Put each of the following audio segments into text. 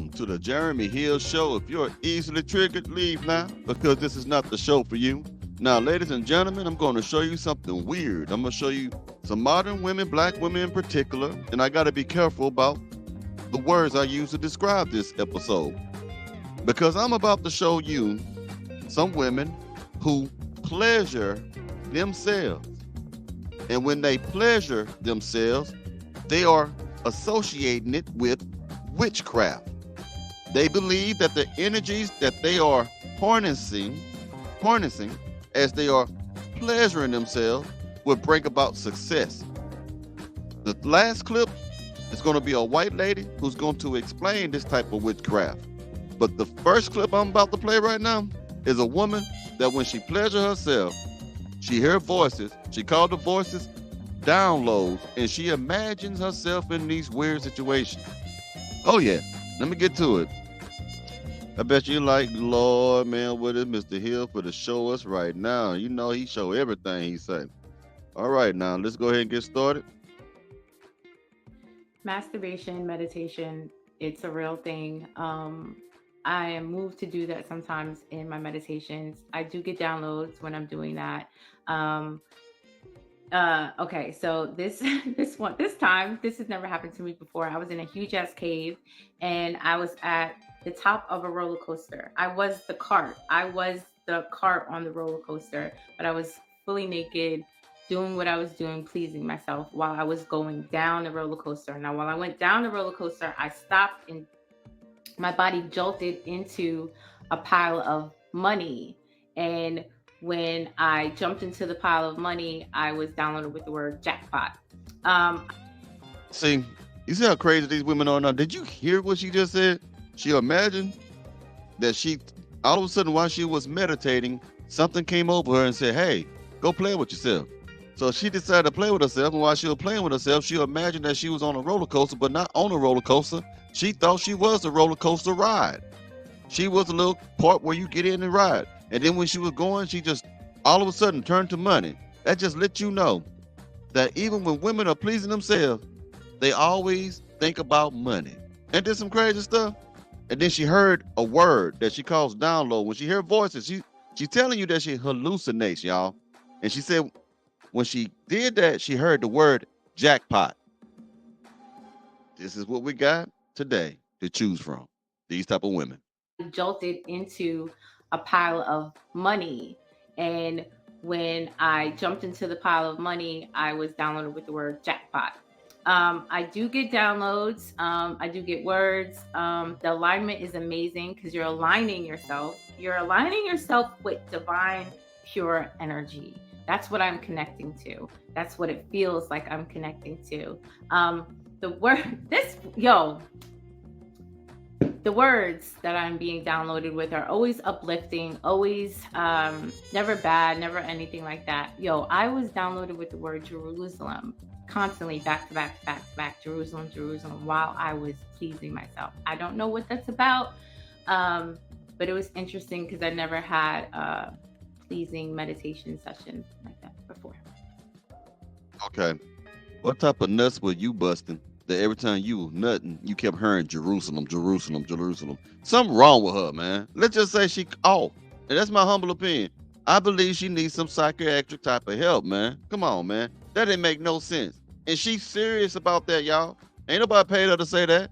welcome to the Jeremy Hill Show. If you're easily triggered, leave now because this is not the show for you. Now, ladies and gentlemen, I'm going to show you something weird. I'm going to show you some modern women, black women in particular, and I got to be careful about the words I use to describe this episode because I'm about to show you some women who pleasure themselves. And when they pleasure themselves, they are associating it with witchcraft. They believe that the energies that they are harnessing as they are pleasuring themselves will bring about success. The last clip is going to be a white lady who's going to explain this type of witchcraft. But the first clip I'm about to play right now is a woman that when she pleasures herself, she hears voices. She called the voices downloads, and she imagines herself in these weird situations. Oh yeah, let me get to it. I bet you like, Lord, man, what is Mr. Hill for to show us right now? You know he show everything he say. All right, now let's go ahead and get started. Masturbation, meditation, it's a real thing. I am moved to do that sometimes in my meditations. I do get downloads when I'm doing that. Um, okay, so this this has never happened to me before. I was in a huge ass cave and I was at the top of a roller coaster. I was the cart on the roller coaster, but I was fully naked, doing what I was doing, pleasing myself while I was going down the roller coaster. Now, while I went down the roller coaster, I stopped and my body jolted into a pile of money. And when I jumped into the pile of money, I was downloaded with the word jackpot. Um, See, you see how crazy these women are now? Did you hear what she just said? She imagined that she, all of a sudden while she was meditating, something came over her and said, hey, go play with yourself. So she decided to play with herself, and while she was playing with herself, she imagined that she was on a roller coaster, but not on a roller coaster. She thought she was a roller coaster ride. She was a little part where you get in and ride. And then when she was going, she just all of a sudden turned to money. That just let you know that even when women are pleasing themselves, they always think about money. And did some crazy stuff. And then she heard a word that she calls download. When she heard voices, she's telling you that she hallucinates, y'all. And she said when she did that, she heard the word jackpot. This is what we got today to choose from. These type of women. Jolted into a pile of money. And when I jumped into the pile of money, I was downloaded with the word jackpot. I do get downloads. I do get words. The alignment is amazing because you're aligning yourself. You're aligning yourself with divine, pure energy. That's what I'm connecting to. That's what it feels like I'm connecting to. The word, this, yo, the words that I'm being downloaded with are always uplifting, always never bad, never anything like that. Yo, I was downloaded with the word Jerusalem constantly, back to back to back to back, Jerusalem, Jerusalem, while I was pleasing myself. I don't know what that's about, but it was interesting because I never had a pleasing meditation session like that before. Okay. What type of nuts were you busting that every time you was nutting, you kept hearing Jerusalem, Jerusalem, Jerusalem? Something wrong with her, man. Let's just say she off. And that's my humble opinion. I believe she needs some psychiatric type of help, man. Come on, man. That didn't make no sense. And she's serious about that, y'all. Ain't nobody paid her to say that.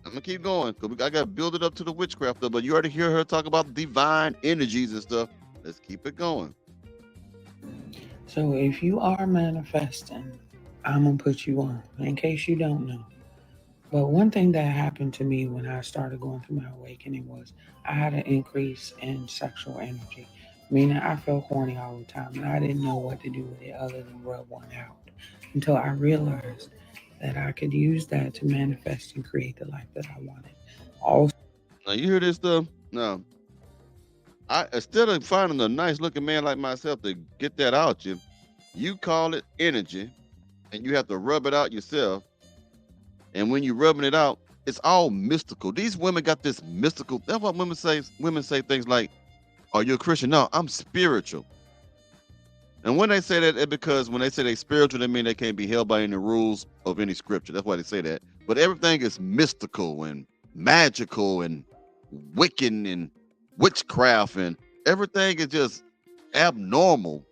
I'm gonna keep going because I gotta build it up to the witchcraft stuff. But you already hear her talk about divine energies and stuff. Let's keep it going. So if you are manifesting, I'm going to put you on in case you don't know. But one thing that happened to me when I started going through my awakening was I had an increase in sexual energy, meaning I felt horny all the time and I didn't know what to do with it other than rub one out until I realized that I could use that to manifest and create the life that I wanted. Also, Now you hear this stuff? Now, I instead of finding a nice looking man like myself to get that out you call it energy and you have to rub it out yourself. And when you're rubbing it out, it's all mystical. These women got this mystical. That's what women say. Women say things like, "Are you a Christian?" No, I'm spiritual. And when they say that, it's because when they say they spiritual, they mean they can't be held by any rules of any scripture. That's why they say that. but everything is mystical and magical and Wiccan and witchcraft, and everything is just abnormal,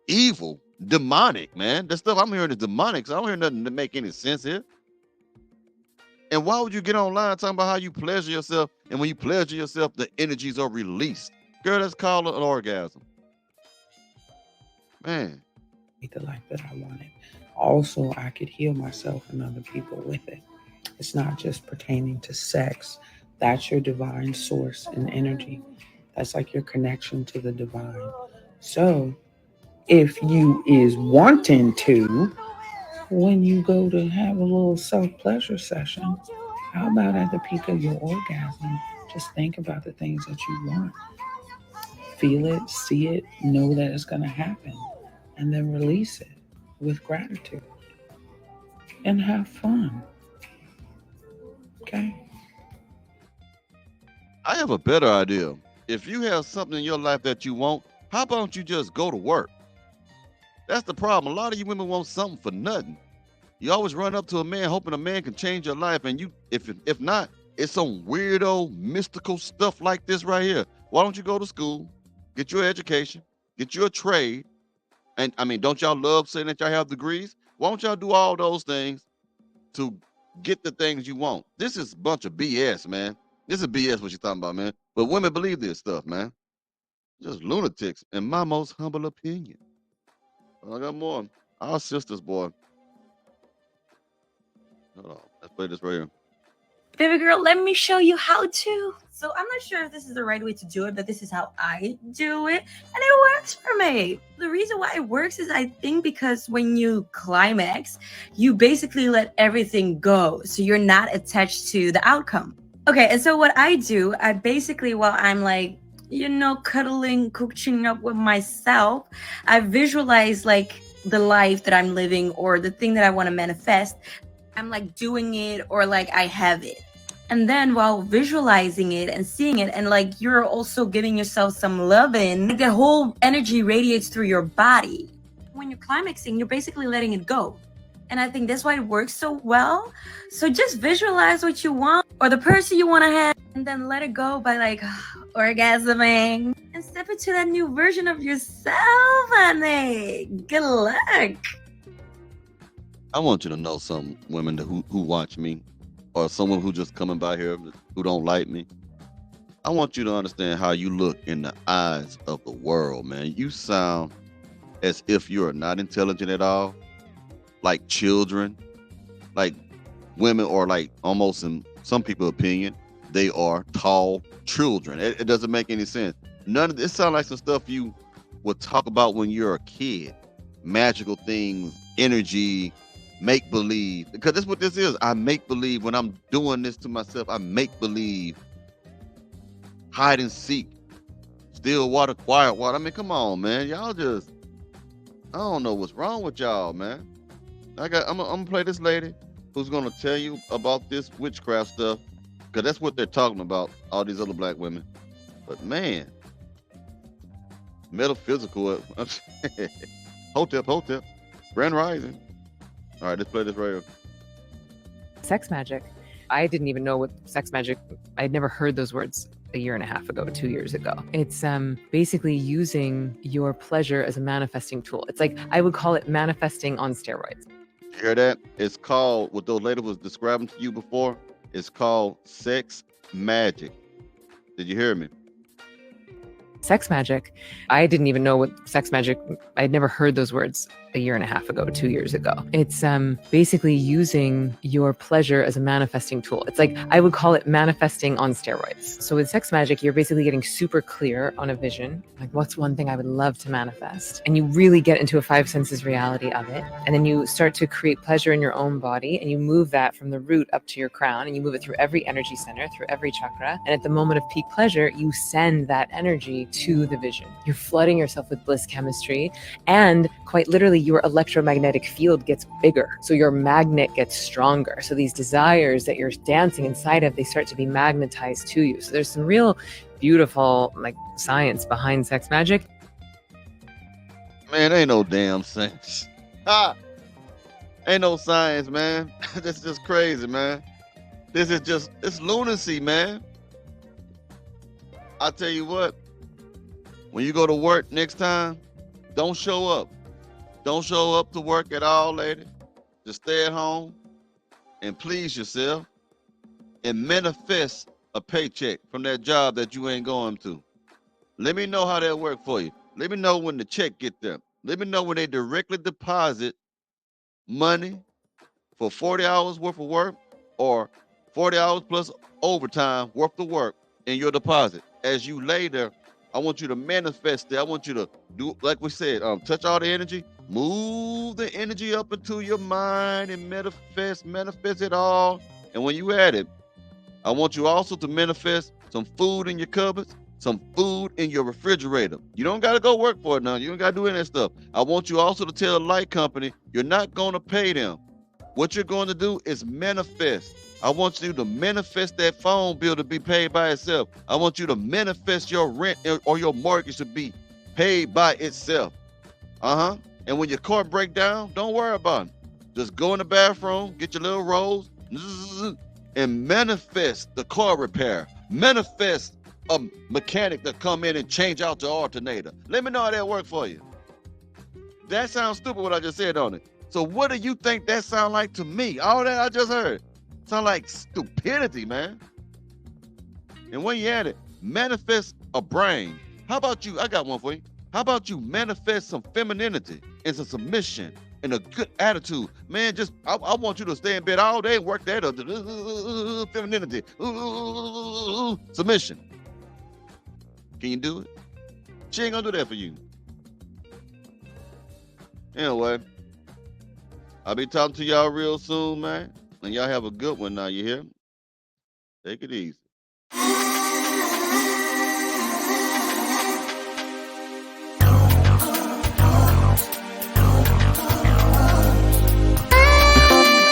evil, demonic, man. The stuff I'm hearing is demonic, so I don't hear nothing to make any sense here. And why would you get online talking about how you pleasure yourself? And when you pleasure yourself, the energies are released. Girl, that's called an orgasm. Man. The life that I wanted. Also, I could heal myself and other people with it. It's not just pertaining to sex. That's your divine source and energy. That's like your connection to the divine. So if you is wanting to, when you go to have a little self-pleasure session, how about at the peak of your orgasm, just think about the things that you want. Feel it, see it, know that it's going to happen, and then release it with gratitude and have fun. Okay? I have a better idea. If you have something in your life that you want, how about you just go to work? That's the problem. A lot of you women want something for nothing. You always run up to a man hoping a man can change your life, and you, if not, it's some weirdo mystical stuff like this right here. Why don't you go to school, get your education, get you a trade? And I mean, don't y'all love saying that y'all have degrees? Why don't y'all do all those things to get the things you want? This is a bunch of BS, man. This is BS what you're talking about, man. But women believe this stuff, man. Just lunatics, in my most humble opinion. I got more. Our sisters, boy. Hold on. Let's play this right here. Baby girl, let me show you how to. So I'm not sure if this is the right way to do it, but this is how I do it. And it works for me. The reason why it works is I think because when you climax, you basically let everything go. So you're not attached to the outcome. Okay, and so what I do, I basically, while I'm like, you know, cuddling, coaching up with myself, I visualize like the life that I'm living or the thing that I want to manifest. I'm like doing it or like I have it. And then while visualizing it and seeing it, and like you're also giving yourself some loving, like the whole energy radiates through your body. When you're climaxing, you're basically letting it go. And I think that's why it works so well. So just visualize what you want or the person you want to have, and then let it go by like orgasming and step into that new version of yourself, honey. Good luck. I want you to know some women who watch me, or someone who just coming by here who don't like me. I want you to understand how you look in the eyes of the world, man. You sound as if you are not intelligent at all, like children, like women, or like almost in some people's opinion, they are tall children. It doesn't make any sense. None of this sounds like some stuff you would talk about when you're a kid. Magical things, energy, make believe, because that's what this is. I make believe when I'm doing this to myself. I make believe. Hide and seek, still water, quiet water. I mean, come on, man. Y'all just, I don't know what's wrong with y'all, man. I'm gonna play this lady who's gonna tell you about this witchcraft stuff, because that's what they're talking about, all these other black women. But man, metaphysical. Hotep, Grand Rising. All right, let's play this right here. Sex magic. I didn't even know what sex magic, I'd never heard those words a year and a half ago, 2 years ago. It's basically using your pleasure as a manifesting tool. It's like, I would call it manifesting on steroids. You hear that? It's called, what those lady was describing to you before, it's called sex magic. Did you hear me? Sex magic. I didn't even know what sex magic, I'd never heard those words a year and a half ago, 2 years ago. It's basically using your pleasure as a manifesting tool. It's like, I would call it manifesting on steroids. So with sex magic, you're basically getting super clear on a vision. Like, what's one thing I would love to manifest? And you really get into a five senses reality of it. And then you start to create pleasure in your own body, and you move that from the root up to your crown, and you move it through every energy center, through every chakra. And at the moment of peak pleasure, you send that energy to the vision. You're flooding yourself with bliss chemistry, and quite literally, your electromagnetic field gets bigger. So your magnet gets stronger. So these desires that you're dancing inside of, they start to be magnetized to you. So there's some real beautiful like science behind sex magic. Man, ain't no damn sense. Ha! Ain't no science, man. This is just crazy, man. This is just, it's lunacy, man. I tell you what, when you go to work next time, don't show up. Don't show up to work at all, lady. Just stay at home and please yourself and manifest a paycheck from that job that you ain't going to. Let me know how that work for you. Let me know when the check get there. Let me know when they directly deposit money for 40 hours worth of work or 40 hours plus overtime worth of work in your deposit. As you lay there, I want you to manifest it. I want you to do, like we said, touch all the energy, move the energy up into your mind and manifest it all. And when you add it, I want you also to manifest some food in your cupboards, some food in your refrigerator. You don't got to go work for it now. You don't got to do any of that stuff. I want you also to tell a light company you're not going to pay them. What you're going to do is manifest. I want you to manifest that phone bill to be paid by itself. I want you to manifest your rent or your mortgage to be paid by itself. And when your car break down, don't worry about it. Just go in the bathroom, get your little rolls, and manifest the car repair. Manifest a mechanic to come in and change out your alternator. Let me know how that worked for you. That sounds stupid what I just said on it. So what do you think that sound like to me? All that I just heard sound like stupidity, man. And when you add it, manifest a brain. How about you? I got one for you. How about you manifest some femininity and some submission and a good attitude? Man, just I want you to stay in bed all day and work that up. Femininity, submission. Can you do it? She ain't gonna do that for you. Anyway, I'll be talking to y'all real soon, man. And y'all have a good one now, you hear? Take it easy.